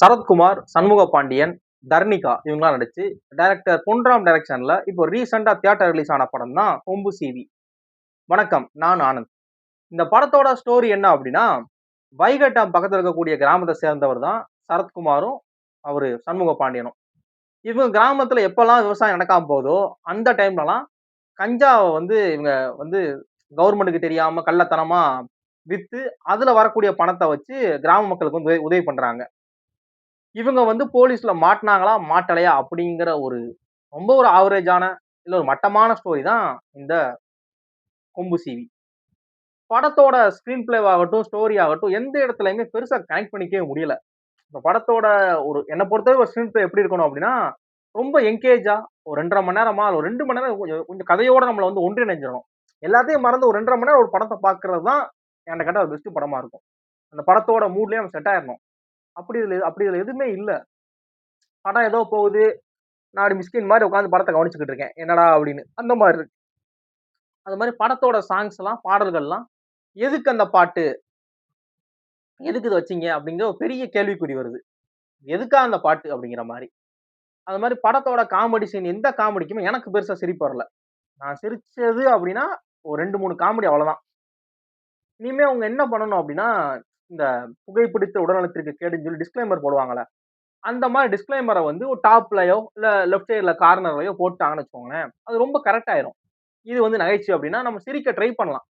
சரத்குமார், சண்முக பாண்டியன், தர்ணிகா இவங்கலாம் நடிச்சு, டைரக்டர் பொன்ராம் டைரக்ஷன்ல இப்போ ரீசெண்டா தியேட்டர் ரிலீஸ் ஆன படம் தான் கொம்பு சீவி. வணக்கம், நான் ஆனந்த். இந்த படத்தோட ஸ்டோரி என்ன அப்படின்னா, வைகை டேம் பக்கத்துல இருக்கக்கூடிய கிராமத்தை சேர்ந்தவர் தான் சரத்குமாரும், அவரு சண்முக பாண்டியனும். இவங்க கிராமத்துல எப்பல்லாம் விவசாயம் நடக்காம போகுதோ, அந்த டைம்லலாம் கஞ்சாவ இவங்க வந்து கவர்மெண்ட்டுக்கு தெரியாம கள்ளத்தனமா வித்து, அதுல வரக்கூடிய பணத்த வச்சு கிராம மக்களுக்கு உதவி பண்றாங்க. இவங்க போலீஸ்ல மாட்டுனாங்களா, மாட்டலையா அப்படிங்கிற ரொம்ப ஒரு ஆவரேஜான, இல்ல ஒரு மட்டமான ஸ்டோரி தான் இந்த கொம்பு சீவி. படத்தோட ஸ்கிரீன் பிளே ஆகட்டும், ஸ்டோரி ஆகட்டும், எந்த இடத்துலயுமே பெருசா கனெக்ட் பண்ணிக்கவே முடியல. இந்த படத்தோட என்ன பொறுத்தவரை ஒரு ஸ்கிரீன் பிளே எப்படி இருக்கணும் அப்படின்னா, ரொம்ப என்கேஜா ஒரு 2 1/2 மணி நேரமா, ஒரு 2 மணி நேரம் கொஞ்சம் கொஞ்சம் கதையோட நம்மள ஒன்றிணைஞ்சிரணும். எல்லாத்தையும் மறந்து ஒரு 2 1/2 மணி நேரம் ஒரு படத்த பார்க்கிறது தான் என்ன கேட்டா ஒரு பெஸ்ட் படமா இருக்கும். அந்த படத்தோட மூட்லயே நம்ம செட் ஆயிரணும். அப்படி இதுல எதுவுமே இல்ல. படம் ஏதோ போகுது. நான் அப்படி மிஸ்கின் மாரி உட்கார்ந்து படத்த கவனிச்சுக்கிட்டு இருக்கேன். என்னடா அப்படின்னு. அந்த மாரி இருக்கு. அது மாரி படத்தோட சாங்ஸ்லாம், பாடல்கள்லாம் எதுக்கு அந்த பாட்டு? எதுக்கு இத வச்சீங்க? அப்படிங்கிற ஒரு பெரிய கேள்விக்குறி வருது. எதுக்கா அந்த பாட்டு? அப்படிங்கிற மாரி. அது மாரி படத்தோட காமெடி சீன் எந்த காமெடிக்குமே எனக்கு பெருசா சிரிப்பு வரல. நான் சிரிச்சது அப்படின்னா, ஒரு 2, 3 காமெடி அவ்வளவுதான். இனிமே அவங்க என்ன பண்ணணும் அப்படின்னா, இந்த புகைப்பிடித்த உடல்நலத்திற்கு கேடுன்னு சொல்லி டிஸ்க்ளைமர் போடுவாங்கல்ல. அந்த மாரி டிஸ்க்ளைமர ஒரு டாப்லயோ, இல்ல லெஃப்ட் சைடுல கார்னர்லயோ போட்டாங்கன்னு வச்சுக்கோங்களேன். அது ரொம்ப கரெக்ட் ஆயிரும். இது நகைச்சுவை அப்படின்னா, நம்ம சிரிக்க ட்ரை பண்ணலாம்.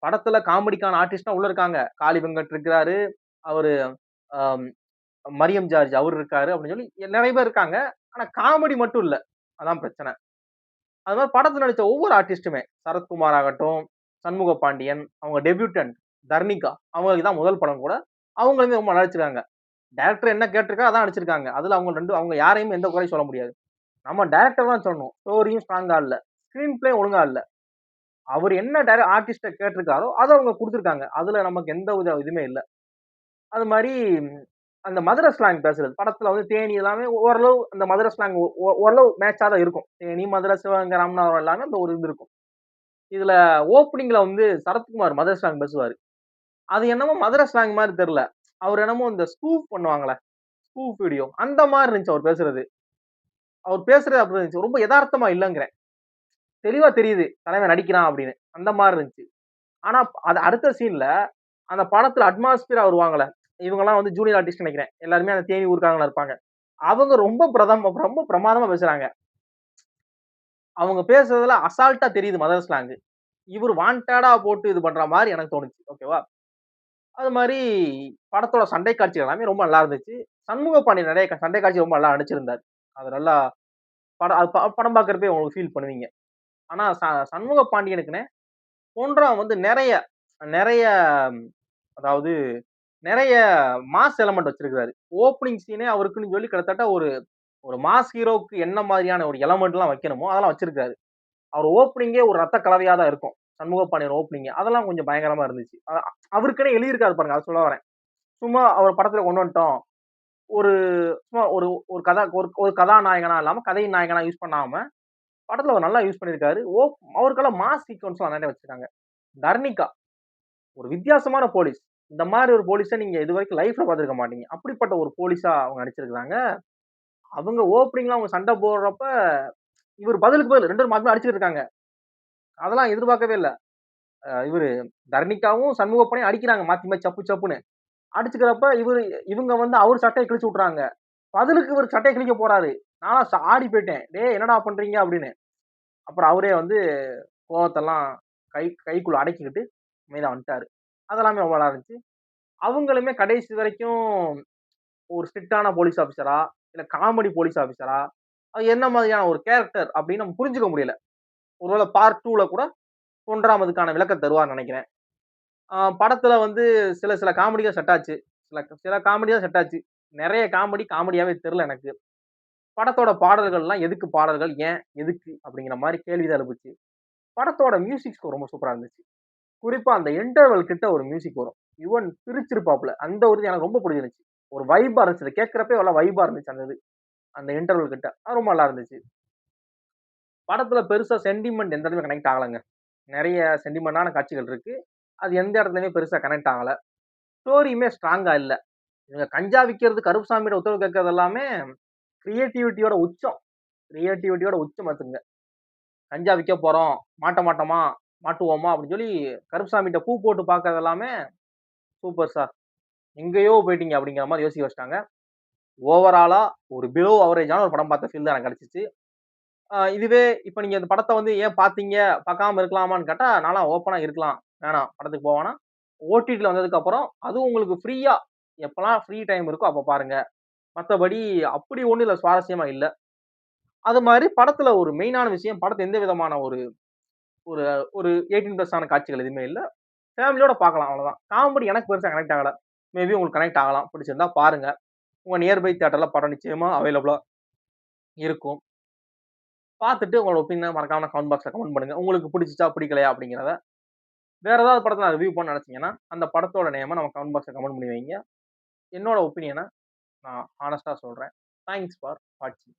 படத்துல காமெடிக்கான ஆர்டிஸ்ட்லாம் உள்ள இருக்காங்க. காளி வெங்கட் இருக்கிறாரு. அவரு அம் மரியம் ஜார்ஜ் அவரு இருக்காரு அப்படின்னு சொல்லி நெறைய பேர் இருக்காங்க. ஆனா காமெடி மட்டும் இல்ல. அதான் பிரச்சனை. அது மாரி படத்துல நடிச்ச ஒவ்வொரு ஆர்டிஸ்ட்டுமே, சரத்குமார் ஆகட்டும், சண்முக பாண்டியன், அவங்க டெபியூட்டன்ட் தர்ணிகா, அவங்களுக்கு இதான் முதல் படம் கூட. அவங்களுமே ரொம்ப நல்லா நடிச்சிருக்காங்க. டைரக்டர் என்ன கேட்டிருக்காரோ அதான் நடிச்சிருக்காங்க. அதுல அவங்க யாரையுமே எந்த குறையும் சொல்ல முடியாது. நம்ம டைரக்டர் தான் சொல்லணும். ஸ்டோரியும் ஸ்ட்ராங்கா இல்ல. ஸ்கிரீன் பிளே ஒழுங்கா இல்ல. அவரு என்ன ஆர்டிஸ்ட்ட கேட்டிருக்காரோ, அத அவங்க குடுத்திருக்காங்க. அதுல நமக்கு எந்த வித இதுவுமே இல்ல. அது மாரி அந்த மதுரை ஸ்லாங் பேசுறது. படத்துல தேனி எல்லாமே ஓரளவு அந்த மதுரை ஸ்லாங் ஓரளவு மேட்சா தான் இருக்கும். தேனி, மதுரை, சிவகங்கை, ராமநாதபுரம் எல்லாமே அந்த ஒரு இது இருக்கும். இதுல ஓப்பனிங்ல சரத்குமார் மதுரை ஸ்லாங் பேசுவாரு. அது என்னமோ மதுரை ஸ்லாங் மாரி தெரியல. அவரு என்னமோ இந்த ஸ்கூப் பண்ணுவாங்கல்ல, ஸ்கூப் வீடியோ அந்த மாரி இருந்துச்சு அவர் பேசுறது. அவர் பேசுறது அப்படி இருந்துச்சு. ரொம்ப எதார்த்தமா இல்லங்கிறேன். தெளிவா தெரியுது தலைவன் நடிக்கிறான் அப்படின்னு. அந்த மாரி இருந்துச்சு. ஆனா, அது அடுத்த சீன்ல அந்த படத்துல அட்மாஸ்பியரா வருவாங்கல்ல. இவங்கலாம் ஜூனியர் ஆர்டிஸ்ட்ன்னு நெனைக்கிறேன். எல்லாருமே அந்த தேனி ஊர்க்காரங்களா இருப்பாங்க. அவங்க ரொம்ப பிரமாதமா பேசுறாங்க. அவங்க பேசுறதுல அசால்ட்டா தெரியுது மதர் ஸ்லாங். இவரு வாண்டடா போட்டு இது பண்ற மாரி எனக்கு தோணுச்சு. ஓகேவா? அது மாரி படத்தோட சண்டை காட்சிகள் எல்லாமே ரொம்ப நல்லா இருந்துச்சு. சண்முக பாண்டியன் நெறைய சண்டை காட்சி ரொம்ப நல்லா நடிச்சிருந்தாரு. அது நல்லா படம் பார்க்கிறப்பயே உங்களுக்கு ஃபீல் பண்ணுவீங்க. ஆனா சண்முக பாண்டியனுக்குன்னே பொன்ராம் நெறைய நெறைய அதாவது நெறைய மாஸ் எலிமெண்ட் வச்சிருக்காரு. ஓப்பனிங் சீனே அவருக்குன்னு சொல்லி கிட்டத்தட்ட ஒரு ஒரு மாஸ் ஹீரோவுக்கு என்ன மாதிரியான ஒரு எலிமெண்ட்லாம் வைக்கணுமோ, அதெல்லாம் வச்சிருக்காரு. அவர் ஓப்பனிங்கே ஒரு ரத்த கலவையா தான் இருக்கும். சண்முக பாண்டியன் ஓப்பனிங்கே. அதெல்லாம் கொஞ்சம் பயங்கரமா இருந்துச்சு. அவருக்குன்னே எழுதியிருக்காரு பாருங்க. அத சொல்ல வரேன். சும்மா அவர் படத்துல கொண்டு வந்துட்டோம். ஒரு சும்மா ஒரு ஒரு ஒரு கதாநாயகனா இல்லாம, கதையின் நாயகனா யூஸ் பண்ணாம, படத்துல அவர் நல்லா யூஸ் பண்ணியிருக்காரு. அவருக்கெல்லாம் மாஸ் சீக்வென்ஸ்லாம் நெறைய வச்சிருக்காங்க. தர்ணிகா ஒரு வித்தியாசமான போலீஸ். இந்த மாரி ஒரு போலீஸ நீங்க இதுவரைக்கும் லைஃப்ல பார்த்திருக்க மாட்டீங்க. அப்படிப்பட்ட ஒரு போலீஸா அவங்க நடிச்சிருக்காங்க. அவங்க ஓப்பனிங்ல அவங்க சண்டை போடுறப்ப, இவரு பதிலுக்கு பதில் 2 பேரும் மாத்தி மாத்தி அடிச்சுட்டு இருக்காங்க. அதெல்லாம் எதிர்பார்க்கவே இல்ல. இவரு தர்ணிகாவும், சண்முகப்பாண்டியும் அடிக்கிறாங்க மாத்தி மாத்தி சப்பு சப்புன்னு. அடிச்சுக்கிறப்ப இவங்க அவரு சட்டைய கிழிச்சு விட்டுறாங்க. பதிலுக்கு இவரு சட்டைய கிழிக்க போறாரு. நான்லாம் ஆடி போயிட்டேன். "டேய் என்னடா பண்றீங்க?" அப்படின்னு. அப்புறம் அவரே கோவத்தெல்லாம் கைக்குள்ள அடக்கிக்கிட்டு அமைதியா வந்துட்டாரு. அதெல்லாமே ரொம்ப நல்லா இருந்துச்சு. அவங்களுமே கடைசி வரைக்கும் ஒரு ஸ்ட்ரிக்ட்டான போலீஸ் ஆபிசரா, இல்ல காமெடி போலீஸ் ஆபிசரா, அது என்ன மாதிரியான ஒரு கேரக்டர் அப்படின்னு நம்ம புரிஞ்சுக்க முடியல. ஒருவேள பார்ட் 2ல கூட 1 விளக்கம் தருவார்ன்னு நெனைக்கிறேன். படத்துல சில சில காமெடிகள் செட் ஆச்சு. சில சில காமெடி தான் செட் ஆச்சு. நெறைய காமெடியாவே தெரியல எனக்கு. படத்தோட பாடல்கள்லாம் எதுக்கு பாடல்கள்? ஏன்? எதுக்கு? அப்படிங்கிற மாரி கேள்வி தான் எழுப்புச்சு. படத்தோட மியூசிக் ஸ்கோர் ரொம்ப சூப்பரா இருந்துச்சு. குறிப்பா அந்த இன்டர்வல் கிட்ட ஒரு மியூசிக் வரும். யுவன் பிரிச்சிருப்பாப்ல. அந்த ஒரு இது எனக்கு ரொம்ப புடிச்சிருந்துச்சு. ஒரு வைபா இருந்துச்சு. கேட்கிறப்பயே நல்லா வைபா இருந்துச்சு அந்த இது. அந்த இன்டர்வல் கிட்ட. அது ரொம்ப நல்லா இருந்துச்சு. படத்துல பெருசா சென்டிமென்ட் எந்த இடத்துலயும் கனெக்ட் ஆகலங்க. நெறைய சென்டிமென்ட்டான காட்சிகள் இருக்கு. அது எந்த இடத்துலயுமே பெருசா கனெக்ட் ஆகல. ஸ்டோரியுமே ஸ்ட்ராங்கா இல்ல. இவங்க கஞ்சா விக்கிறது, கருப்புசாமிகிட்ட உத்தரவு கேட்கறது எல்லாமே கிரியேட்டிவிட்டியோட உச்சம். கிரியேட்டிவிட்டியோட உச்சம் பாத்துக்கங்க. கஞ்சா விக்க போறோம். மாட்ட மாட்டோமா? மாட்டுவோமா? அப்படின்னு சொல்லி கருப்புசாமிகிட்ட பூ போட்டு பாக்குறது எல்லாமே சூப்பர் சார். எங்கேயோ போயிட்டீங்க அப்படிங்கிற மாரி யோசிக்க வச்சுட்டாங்க. ஓவராலா ஒரு பிலோ அவரேஜான ஒரு படம் பார்த்த ஃபீல் தான் எனக்கு கிடைச்சுச்சு. இதுவே இப்ப நீங்க இந்த படத்த வந்து ஏன் பார்த்தீங்க? பார்க்காம இருக்கலாமான்னு கேட்டா, நான்லாம் ஓப்பனா இருக்கலாம். வேணாம் படத்துக்கு போ வேணாம். ஓடிடில வந்ததுக்கு அப்புறம், அதுவும் உங்களுக்கு ஃப்ரீயா எப்பலாம் ஃப்ரீ டைம் இருக்கோ அப்ப பாருங்க. மத்தபடி அப்படி ஒண்ணும் இதுல சுவாரஸ்யமா இல்ல. அது மாரி படத்துல ஒரு மெயினான விஷயம், படத்துல எந்த விதமான ஒரு ஒரு ஒரு 18+ ஆன காட்சிகள் எதுவுமே இல்ல. ஃபேமிலியோட பார்க்கலாம் அவ்வளவுதான். காமெடி எனக்கு பெருசா கனெக்ட் ஆகல. மேபி உங்களுக்கு கனெக்ட் ஆகலாம். பிடிச்சிருந்தா பாருங்க. உங்க நியர்பை தியேட்டர்ல படம் நிச்சயமா அவைலபிளா இருக்கும். பார்த்துட்டு உங்களோட ஒப்பீனியன மறக்காம கமெண்ட் பாக்ஸ்ல கமெண்ட் பண்ணுங்க. உங்களுக்கு பிடிச்சுச்சா, பிடிக்கலையா அப்படிங்கிறத. வேற ஏதாவது படத்த நான் ரிவ்யூ பண்ணணும்னு நெனச்சீங்கன்னா, அந்த படத்தோட நேம நம்ம கமெண்ட் பாக்ஸ்ல கமெண்ட் பண்ணி வைங்க. என்னோட ஒப்பீனியன நான் ஹானஸ்ட்டா சொல்றேன். தேங்க்ஸ் ஃபார் வாட்சிங்.